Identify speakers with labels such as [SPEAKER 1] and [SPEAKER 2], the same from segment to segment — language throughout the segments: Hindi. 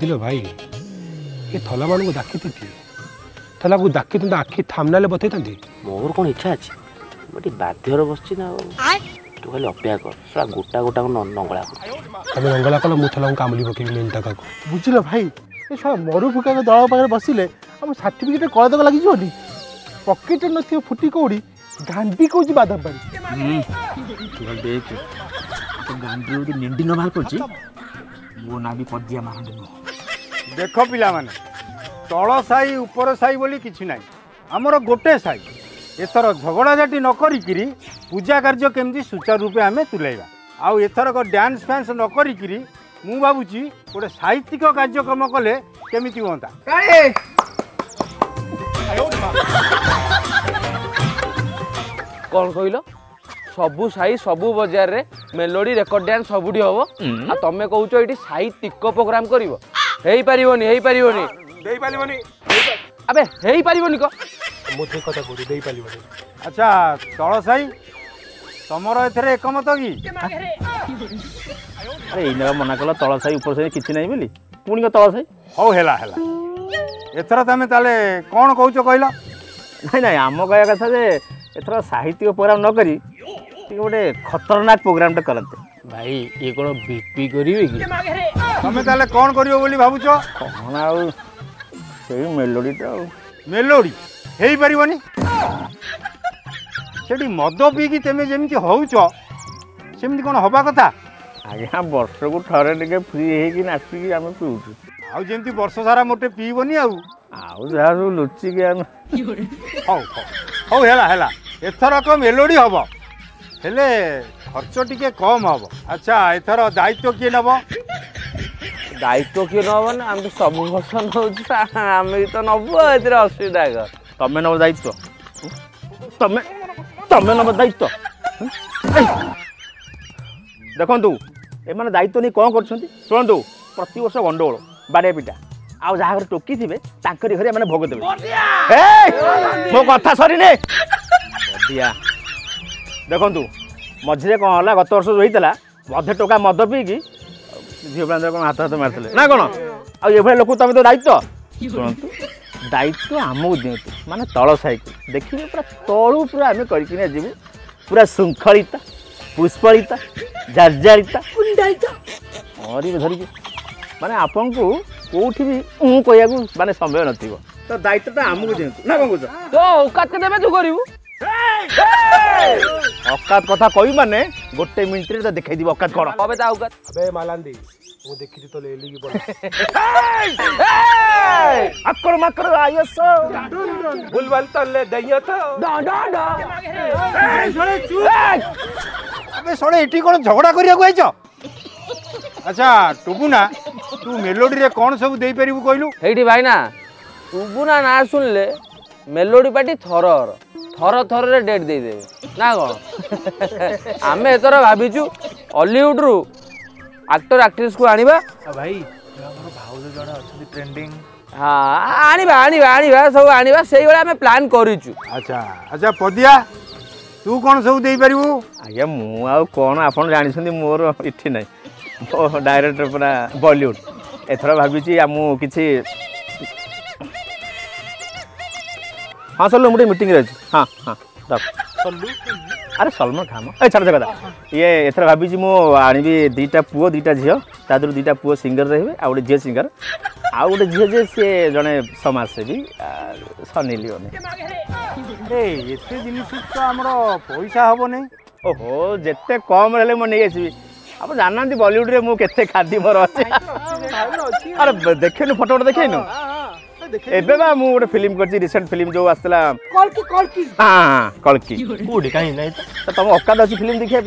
[SPEAKER 1] बुझिल भाई ये थला मान को डाकी थी थला को डाकी तो आखि थामनाले बतई था
[SPEAKER 2] मोर कौन इच्छा अच्छे गोटे बाध्यवर बसची ना तू खाली अपेक्षा कर साला गोटा गोटा नंगला
[SPEAKER 1] तमे नंगला कल मु थला कामली पकेबी लेनता का
[SPEAKER 3] बुझिल भाई ए साला मरु फुका दल पाखे बसिले हम सर्टिफिकेट कलदक लगी जोनी पकेट नथियो फुटी कोड़ी गांधी कहूँ बादाम पानी
[SPEAKER 4] देख तो गांधी गोटे निंडी न बाहर करछि मो ना भी पदिया मारंडी
[SPEAKER 5] देख पिला माने तल साई ऊपर साई बोली किछि नाही हमर गोटे साई एथर झगड़ा झाटी न करिकिरी पूजा कार्य केमती सुचारू रूपे आमे तुलाइबा आउ एथर को डांस फैंस न करिकिरी मु भाबुची गोटे साहित्यिक कार्यक्रम कले केमिति होंता
[SPEAKER 2] कौन कहल सबू साई सबू बजार रे मेलोडी रेकर्ड डांस सबुठी हम आ तमे कहूच ये साहित्यिक प्रोग्राम करिवो हेई पारिबोनी अबे हेई पारिबोनी को
[SPEAKER 1] मुझे कथा कोडी देई पालिबो
[SPEAKER 5] अच्छा तल साई तमर एथरे एकमत की
[SPEAKER 4] अरे इना मना कला तळ साई ऊपर साई किछि नाही बोली पुणी को तळ साई
[SPEAKER 5] हौ हेला एथर तमे ताले कोन कहूच कहला
[SPEAKER 4] नहीं आम कह कथा जे एथर साहित्य प्रोग्राम न करी गोटे खतरनाक प्रोग्राम करते
[SPEAKER 2] भाई ये कौन बीपी करिवे कि
[SPEAKER 5] तमे ताले कोन करियो बोली भाबुचो
[SPEAKER 4] कौन आउ सेही मेलोडीटा
[SPEAKER 5] मेलोडी हेई परिबोनी सेठी मद पीकी तेमे जेमिति होउच सेमिति कोन होबा कथा
[SPEAKER 4] आज्ञा वर्ष को थरे टिके फ्री हेकी नाचिकी आम पीऊँ
[SPEAKER 5] आउ जेमिति वर्ष सारा मोटे पीबोनी आउ
[SPEAKER 4] जहाँ सब लुचिकी आम
[SPEAKER 5] हौ हौ हेला एथर को मेलोडी हबो हेले खर्च टिके कम हबो अच्छा एथर दायित्व किए नब
[SPEAKER 2] दायित्व किए नब ना आम तो सब वर्ष नौ आम तो नबु ए असुविधा
[SPEAKER 4] तमें नब दायित्व तमें नब दायित्व देखु एम दायित्व नहीं कौन कर शुणु प्रति वर्ष गंडगोल बाड़िया पिटा आउ जहाँ टोकी थे घरे मैंने भोग देवे मो कथा सरीने देखु मझे कौन है गत वर्ष जो होता अधे टोका मद पीकी झील पिला कौन हाथ हाथ मारते ना कौन आए लोक तुम तो दायित्व शुणु दायित्व आमको दिंतु माने तल साई देखिए पूरा तलू पूरा आम कर पूरा श्रृंखलिता पुष्पलिता जार्जारिता धरिकी माने आपन को कोठी भी कहू माने समय नथिबो तो दायित्वटा आमको दिंतु ना कौन कह
[SPEAKER 2] तो औकात के देबे तू करिवु
[SPEAKER 4] औकात कथा कही माने गोटे मिनिट रे देखाई दिबो औकात कोन
[SPEAKER 2] अबे ता औकात
[SPEAKER 1] अबे मालांदी वो देखि तो ले ली बोल
[SPEAKER 4] अक्कर मक्कर आयस
[SPEAKER 1] बुलबुल तले दैया था
[SPEAKER 5] सोळे चुप अबे सोळे एठी कोन झगड़ा करिया को आइछ अच्छा टुबुना तू मेलोडी रे कोन सब देई परिबु कहलु
[SPEAKER 2] हेठी भाई ना टुबुना ना सुनले मेलोडी पार्टी थर रे डेट दे देबे ना कौन आमे एतर भाबिचु हॉलीवुड रु एक्टर एक्ट्रेस को आनिबा
[SPEAKER 3] भाई हमर भाउज जणा अछि ट्रेंडिंग
[SPEAKER 2] हाँ आनिबा सब आनिबा सेही बेला हमें प्लान करिचु
[SPEAKER 5] अच्छा पदिया तू कोन सब देई परिबु
[SPEAKER 4] आज्ञा मु आ कोन आपन जानि छथि मोर इठी नै मो डायरेक्टर पूरा बॉलीवुड एथरा भाबिची आमु किछि हाँ सल्लू मुझे मीटिंग रही हाँ रख अरे सलमान खान ए छाड़ कथा ये एथर भाभी मु आनी दीटा पुओ दीटा झील ता दूर दीटा पुओ सिंगर रही आ गोटे झील सिंगर आउ गोटे झील जे सी जड़े समाजसेवी सनी लियोनी
[SPEAKER 5] एते जिनिस तो हमरो पैसा हबो नै
[SPEAKER 4] ओहो जेते कम रहले म नहीं आसीबी आप जानना बॉलीवुड रे मु केते खादी मोर अछि अरे देखेनु फोटो देखेनु एबे बा मु गोटे फिल्म करछि रिसेंट फिल्म जो आस्तला कल्की हां कल्की कोडी काई नै त तुम औकात अछि फिल्म देखिया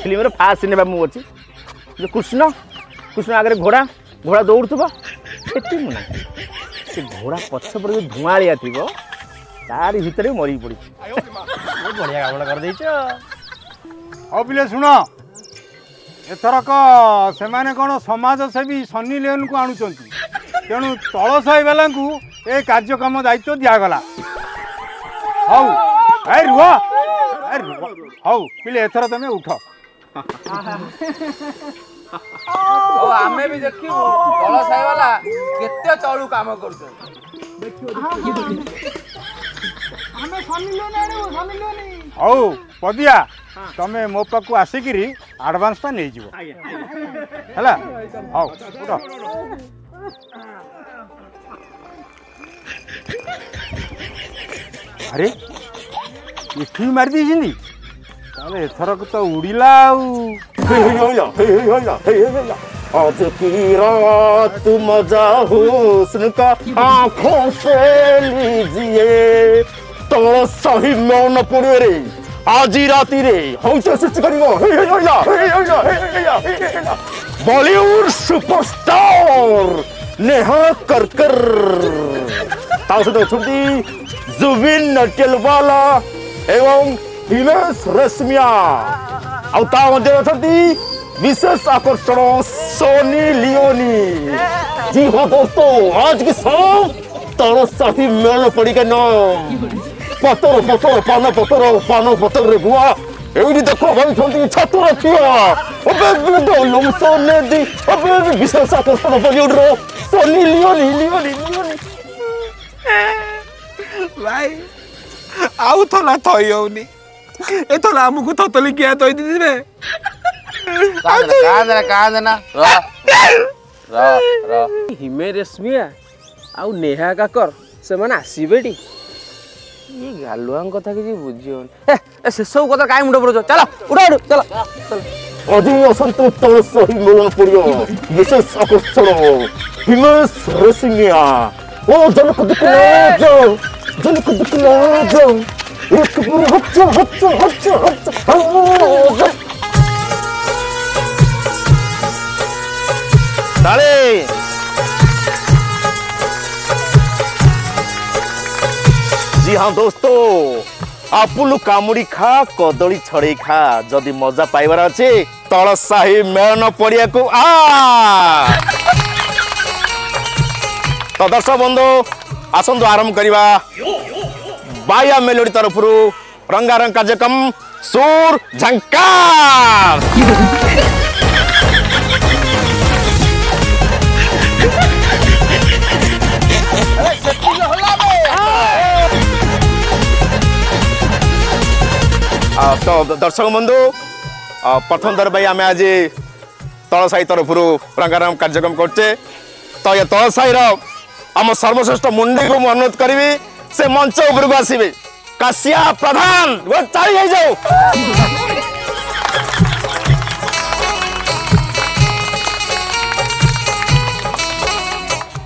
[SPEAKER 4] फिल्म रे फास्ट सिनेमा मु अछि जो कृष्ण आगे घोड़ा दौड़थबा एते मु ना से घोड़ा पछ पर जो धुआलिया थिबो तार भीतर मरी पड़ी बहुत बढ़िया काम कर दैछ
[SPEAKER 5] ओ पिले सुन एथरक से माने कोन समाज सेवी सनी लेन को आणुचंती तेणु तल साई वाला ए कार्यक्रम दायित्व दिगला हौ रुह हौ पिले एथर तुम उठ
[SPEAKER 2] आमे भी देखिबु तळ साई वाला केते तळु काम करछन
[SPEAKER 5] हौ पदिया तमे मो पाखु आसिकिरी एडवांस टा नहीं जीवो हैला हौ उठ अरे इठी मार दी जिंदी ताले एथरक तो उड़ीला
[SPEAKER 4] आज की रात मजा हुस्न का आंखों से लीजिए तोड़ सही मौन पड़े रे आज ही राती रे हम सृष्टि करियो बॉलीवुड सुपरस्टार नेहा करकर तासद छुट्टी जुबिन नटियालवाला एवं हिमेश रेशमिया और ता मध्य छुट्टी विशेष आकर्षण सोनी लियोनी। जी हाँ दोस्तों आज की शाम तारा साथी मेल पड़ी के नाम पतर पतर पान पतर रे बुआ एवडी देखो भाई छोटी छात्र रखिया अबे वीडियो लमसो ने दी अबे विशेष आकर्षण बॉलीवुड रो सोनी लियोनी
[SPEAKER 1] भाई आउ थला थई होनी ए थला हमकु थतली किया तई दी दिबे
[SPEAKER 2] कांदना हिमे रेशमिया आउ नेहा काकर से माने आसीबेटी ये गालुआं कथा कि बुझियोन ए से सब कथा काई मुंड पड़ो चलो उठो चलो
[SPEAKER 4] अजी असंतु तोड़ सही मेल पड़ियो विशेष आकर्षण हिमेश रेशमिया ओ जनक दिखला जो एक बार ताले जी हाँ दोस्तों आपुलु कामुड़ी खा कदली छड़े खा जदि मजा पाइबार अच्छे तल साही मेलन पड़िया को आ तो दर्शक बंधु आसंतु आरंभ करिबा बाया मेलोडी तरफ रंगारंग कार्यक्रम सुर झंकार तो दर्शक बंधु प्रथम दर भाई आम आज तल साई तरफ रंगारंग कार्यक्रम करचे तो ये तल साई आम सर्वश्रेष्ठ मुंडी को अनुरोध करी से मंच उपरको आसवे काशिया प्रधान चाली जाओ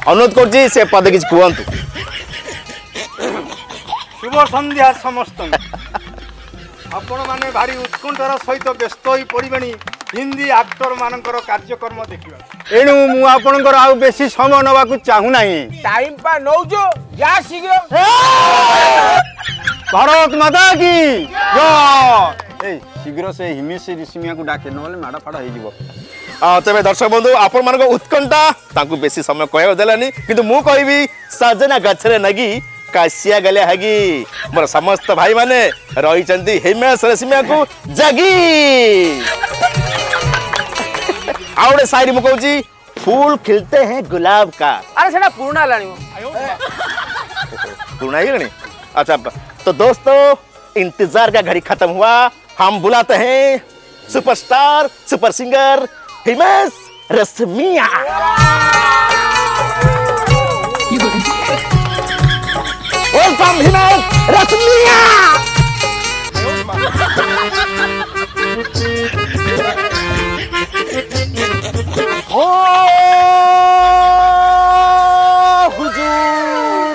[SPEAKER 4] अनुरोध कर से पद कि कहतु
[SPEAKER 5] शुभ संध्या समस्त आपण माने भारी उत्कंठार सहित व्यस्त होई पड़िबेनी हिंदी एक्टर मानकर कार्यक्रम देखिबा एणु मु आपणकर आउ बेसी समय नबाकू चाहू नाही
[SPEAKER 2] टाइम पा नौजो या शीघ्र
[SPEAKER 5] भारत माता की जय ए शीघ्र से हिमेश रेशमिया को डाके नले माडा फाडा हे जीवो
[SPEAKER 4] तेरे दर्शक बंधु आपण मान उत्कंठा ताकू बेसी समय कह देलानी किंतु मु कहबी सजना गछरे नगी काशिया गले हगी मोर समस्त भाई माने रही चंदी हिमेश रेशमिया को जगी आवड़े शायरी मु कहूची फूल खिलते हैं गुलाब का
[SPEAKER 2] अरे सेटा पूर्ण लाणी
[SPEAKER 4] पूर्ण ही नहीं अच्छा तो दोस्तों इंतजार का घड़ी खत्म हुआ हम बुलाते हैं superstar super singer Himesh Reshammiya welcome Himesh Reshammiya ओ हुजूर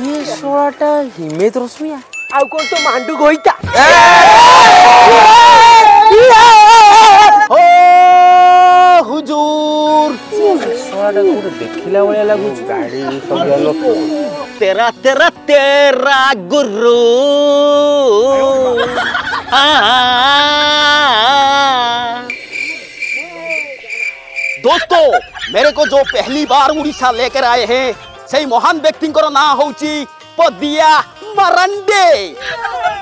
[SPEAKER 2] ये सोटा हिमेश रेशमिया आउ कोन तो मांडू गोइता
[SPEAKER 4] ओ हुजूर
[SPEAKER 2] सोटा को देखिला वाला लागु गाड़ी सब लोग
[SPEAKER 4] तेरा तेरा तेरा गुरु
[SPEAKER 6] दोस्तों मेरे को जो पहली बार उड़ीसा लेकर आए हैं सही महान व्यक्ति को ना होची पदिया मरंडे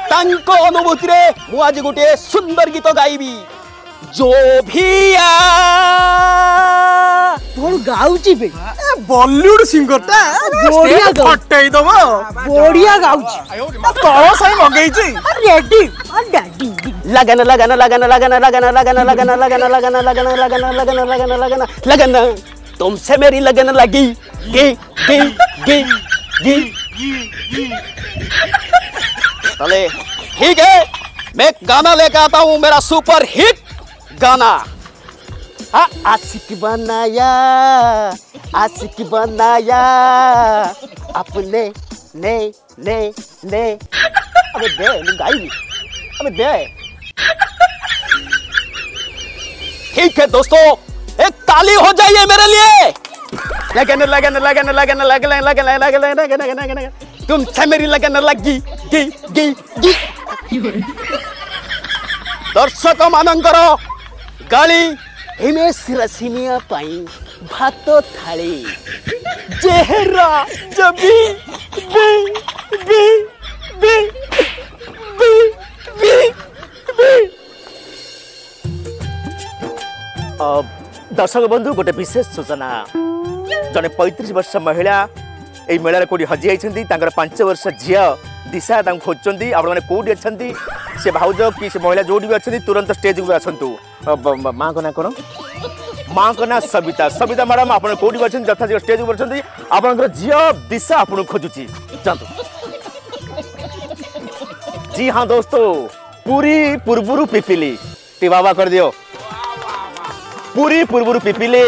[SPEAKER 6] तांको अनुभूति रे मु आज गोटे सुंदर गीत गाइबी जो भी
[SPEAKER 7] कौन गाउची बे
[SPEAKER 1] बॉलीवुड सिंगर टा
[SPEAKER 7] बढ़िया गाउँ।
[SPEAKER 1] फटई दब
[SPEAKER 7] बढ़िया गाउची
[SPEAKER 1] तଳ ସାଇ ମଗେଇଛି
[SPEAKER 7] रेडी डैडी
[SPEAKER 6] लगन लगन लगन लगन लगन लगन लगन लगन लगन लगन लगन लगन लगन लगन लगन तुमसे मेरी लगन लगी गी गी गी गी चले ठीक है मैं गाना लेकर आता हूँ मेरा सुपर हिट गाना आशिक बनाया अपने ने अबे दे गाई अबे दे ठीक है दोस्तों एक ताली हो जाइए मेरे लिए लगन लगन लगन लगन लगन लगन लगन लगन तुमसे मेरी लगन लगी गी गी गी दर्शक मानकर गाली हिमेश रसिमिया पाई भात थाली जेहरा जबी बी बी बी बी बी बी दर्शक बंधु गोटे विशेष सूचना जने 35 वर्ष महिला এই মেলাରେ কোটি ହଜି ଯାଇଛନ୍ତି ତାଙ୍କର 5 ବର୍ଷ ଝିଅ ଦିଶା ତାଙ୍କୁ ଖୋଜୁଛନ୍ତି ଆପଣମାନେ କୋଉଠି ଅଛନ୍ତି ସେ ଭାଉଜ କି ସେ ମହିଳା ଯୋଉଠି ବି ଅଛନ୍ତି ତୁରନ୍ତ ଷ୍ଟେଜକୁ ଆସନ୍ତୁ ମାଙ୍କ ନାଁ କଣ ମାଙ୍କ ନାଁ ସବିତା ସବିତା ମ୍ୟାଡାମ ଆପଣ କୋଉଠି ଅଛନ୍ତି ଯଥାଶୀଘ୍ର ଷ୍ଟେଜକୁ ଅଛନ୍ତି ଆପଣଙ୍କର ଝିଅ ଦିଶା ଆପଣଙ୍କୁ ଖୋଜୁଛି ଯାଆନ୍ତୁ जी हाँ दोस्तों पूरी पुरबुरु पिपिली टिबाबा कर दियो पूरी पुरबुरु पिपिली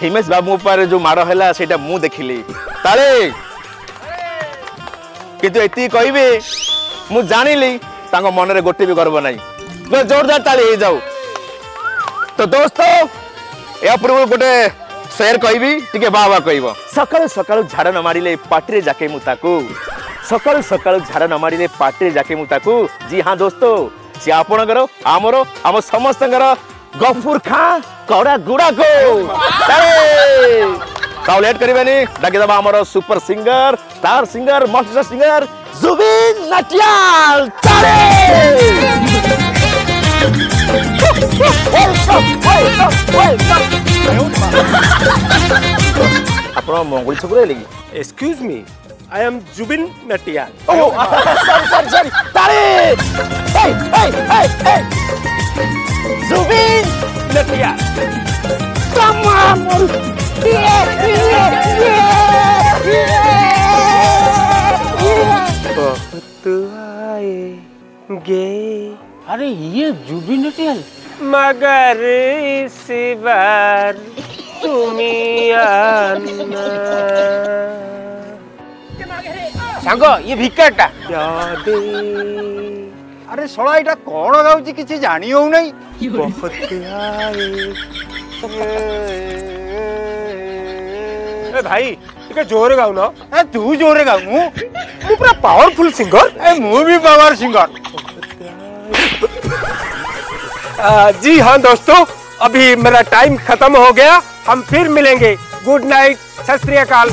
[SPEAKER 6] हिमेश बाबू पर जो माड़ है सेटा मु देखिली ताले किंतु एति कहबे मु जानिली तांको मन रे गोटे भी गर्व नहीं जोरदार ताली हो जाऊ तो दोस्तों या पूर्व गोटे शेर कहबी टिके बाबा कहबो सकाळ सकाळ झाड़ न मारिले पाटरे जाके मु ताकू सकाळ सकाळ झाड़ न मारिले पाटरे जाके मु ताकू जी हाँ दोस्तों से आपणकर आमर आम समस्तकर गफूर खां कड़ा गुड़ा को ताऊ लेट करिबानी डाकी दबा हमर super singer star singer master singer Jubin Nautiyal चले आपण मंगल छकुरे लगी
[SPEAKER 1] excuse me I am Jubin Nautiyal
[SPEAKER 6] Oh, sorry. Tari! Hey! Zubin!
[SPEAKER 1] Nautiyal
[SPEAKER 6] Come on!
[SPEAKER 7] अरे ये जुबिन नटियाल
[SPEAKER 1] मगर इस बार तुम्ही आना
[SPEAKER 2] सांग ये भिकारटा
[SPEAKER 5] अरे शला एटा कौन गाउची किछि जानी हो नहीं
[SPEAKER 1] बहुत ए भाई ଟିକେ ଜୋରେ ଗାଉନ
[SPEAKER 5] ए तू जोरे गाऊ
[SPEAKER 1] ମୁଁ ପୁରା ପାୱାରଫୁଲ ସିଙ୍ଗର
[SPEAKER 5] ए मु भी पावर सिंगर
[SPEAKER 1] जी हाँ दोस्तों अभी मेरा टाइम खत्म हो गया हम फिर मिलेंगे गुड नाइट सत श्री अकाल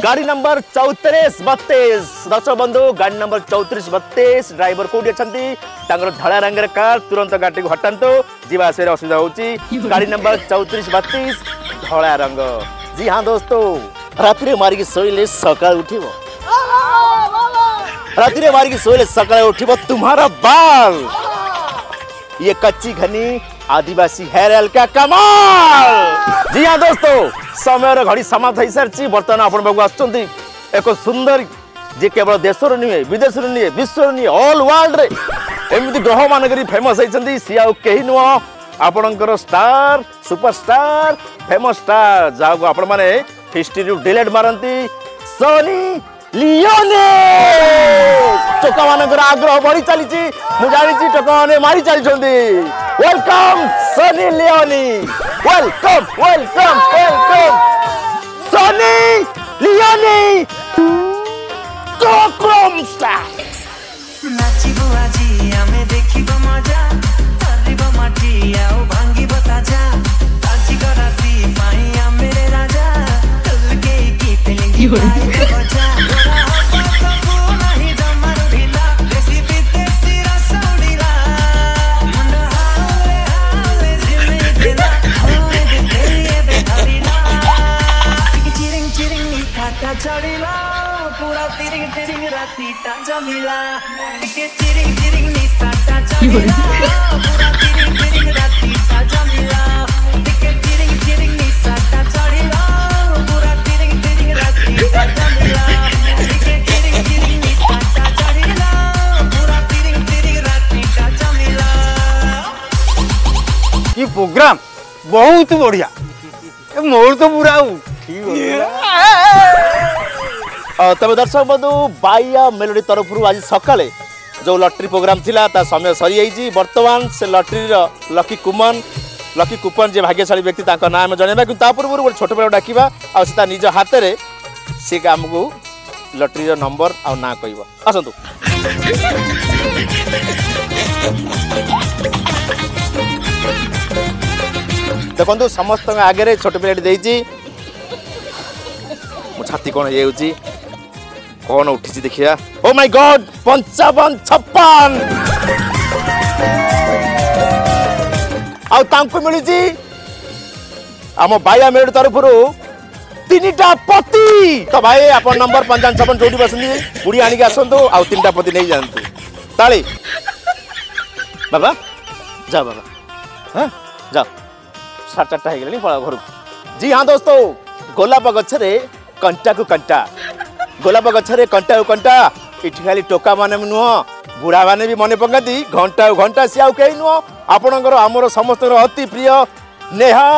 [SPEAKER 6] गाड़ी नंबर 3432 दर्शक बंधु गाड़ी नंबर 3432 ड्राइवर कोडी अछंती तांगर धळा रंगर कार तुरंत गाड़ी को हटांतो जीवा आसे असुविधा होची गाड़ी नंबर 3432 धळा रंग जी हां दोस्तों रात्रि रे मारी के सोइले सकाळ उठिबो रात्रि रे मारी के सोइले सकाळ उठिबो तुम्हारा बाल ये कच्ची घनी आदिवासी हेयर ऑयल का कमाल जी हां दोस्तों समय घड़ी समाप्त हो सारी बर्तमान आपण बाबू आसुंती एक सुंदर जे केवल देश नुहे विदेश नुहे विश्व नुहे ऑल वर्ल्ड रे एमती ग्रह मानक फेमस होती सी आउ कहीं नुह आपणकर स्टार सुपरस्टार फेमस स्टार जहाँ आपण मैंने हिस्ट्री डिलीट मारती सनी लियोने टोका मानकर आग्रह बढ़ी चली मुझे टोका मैंने मारी चलती वेलकम सनी लियोनी वेलकम सनी लियोनी कोक्रम स्टार
[SPEAKER 8] नाचिबो आजी आमे देखिबो मजा करबो माटी आउ भांगिबो ताजा आजी गराती पाई आमे रे राजा कल के की फिलिंग बजा ताजा मिला के चिरिंग चिरिंग निशा ताजा मिला पूरा चिरिंग चिरिंग राती ताजा मिला के चिरिंग चिरिंग निशा ताजा मिला पूरा चिरिंग चिरिंग राती ताजा मिला के चिरिंग चिरिंग निशा ताजा मिला पूरा चिरिंग चिरिंग राती ताजा मिला
[SPEAKER 5] ये प्रोग्राम बहुत बढ़िया मोर तो पूरा
[SPEAKER 6] तबे दर्शक बंधु बाइया मेलोडी तरफ आज सकाଳେ जो लटरी प्रोग्राम थिला ता समय सरी जाइए बर्तमान से लटरी लकी कूपन जे भाग्यशाली व्यक्ति ताका नाम जणेबा कि ता पूर्व गोटे छोट पिला डाकिबा आ से निज हाथ रे से हमको लटरी नंबर आ ना कहबो आसंतु देखो समस्त आगे छोट पिलाटी देजी मो छाती कौन ये कौन उठी देखिया ओ माय गॉड 55 56 आउ तांको मिली आम बाया मेड तरफ तीनटा पति तो भाई अपन नंबर 55 जोड़ी बसंदी बुढ़ी आनिक आसतु आउ तीनटा पति नहीं जानतु ताली बाबा जाओ बाबा हाँ जाओ 4:30 हो गए पड़ा घर जी हाँ दोस्तों गोलाप गछरे कंटा को कंटा गोलाप गछरे कंटा को कंटा इठी खाली टोका माने नुह बुढ़ा माने भी मने पकाती घंटा घंटा सी आउ कहीं नुह आपणकर आमर समस्त अति प्रिय नेहा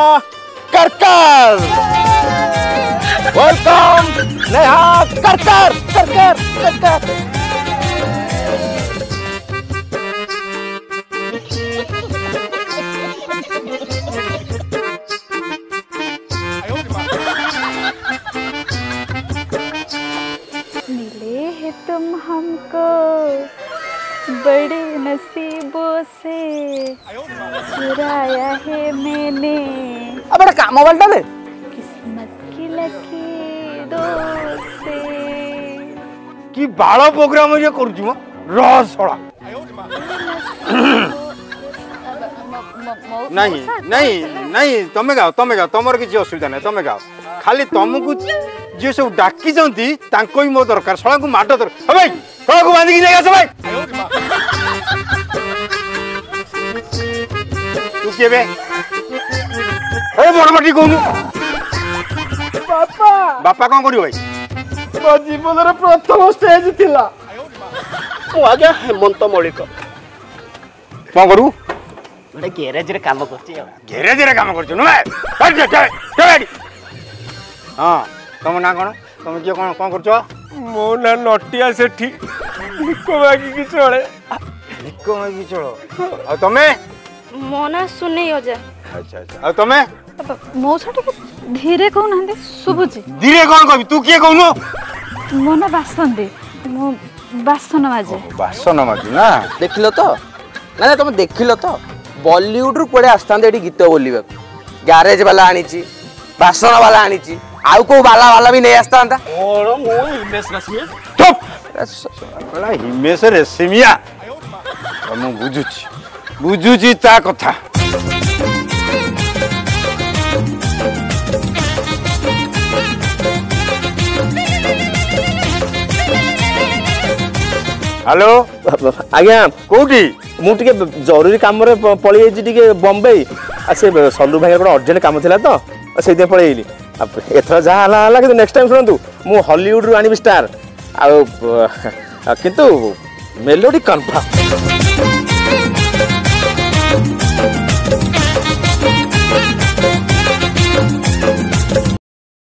[SPEAKER 6] करकर वेलकम नेहा करकर करकर करकर
[SPEAKER 9] मिले है तुम हमको बड़े नसीबों से चुराया है मैंने
[SPEAKER 2] अब काम वाला दे
[SPEAKER 9] किस्मत की लकीरों से
[SPEAKER 5] कि बाल प्रोग्राम ये करूछु म रस छोड़ा नहीं नहीं नहीं तमे गाओ तमर किसी असुविधा नहीं तमे गाओ खाली तुमको जी सब डाकी जाती ही मो दरकार सड़ा को माट दर भाई सड़ा को बांधिकी जाएगा सब भाई तू किए बे ए बड़ बाटी कहनु
[SPEAKER 7] बापा
[SPEAKER 5] बापा कौन करियो भाई
[SPEAKER 7] मो जीवन प्रथम स्टेज थिला
[SPEAKER 6] ओ आज्ञा हेमंत मलिक
[SPEAKER 5] कौन करू
[SPEAKER 7] गोटे गैरेज रे काम करछि
[SPEAKER 5] गैरेज रे काम करछु न हाँ तुम ना कौन तुम किए कौन कौन कर
[SPEAKER 1] मो ना नटिया सेठी निको मागी की चले
[SPEAKER 5] निको मागी चलो आ तमे
[SPEAKER 9] मो ना सुने अजा
[SPEAKER 5] अच्छा अच्छा आ तमे
[SPEAKER 9] मो छटे धीरे कहू ना सुबुची
[SPEAKER 5] धीरे कौन कहबी तू किए कहनु
[SPEAKER 9] मो ना बासन दे मो बासन माजे
[SPEAKER 5] बासन माजी ना
[SPEAKER 2] देखिलो तो ना तुम देखिलो तो बॉलीवुड रु कोड़े आस्ता गीत बोलवा ग्यारेज वाला आनी बासन वाला आनी आउ को वाला भी नहीं आस्ता
[SPEAKER 5] चुप बड़ा हिमेश रेशमिया मु बुझुची ता कथा हेलो
[SPEAKER 6] आज्ञा
[SPEAKER 5] कोठी
[SPEAKER 6] मुझे जरूरी काम पलि बम्बे से सल्लू भाई गोटे अर्जेंट काम था तो से पलैली एथर जहाँ कि नेक्स्ट टाइम शुणु मु हॉलीवुड रु आनी स्टार किंतु मेलोडी कन्फर्म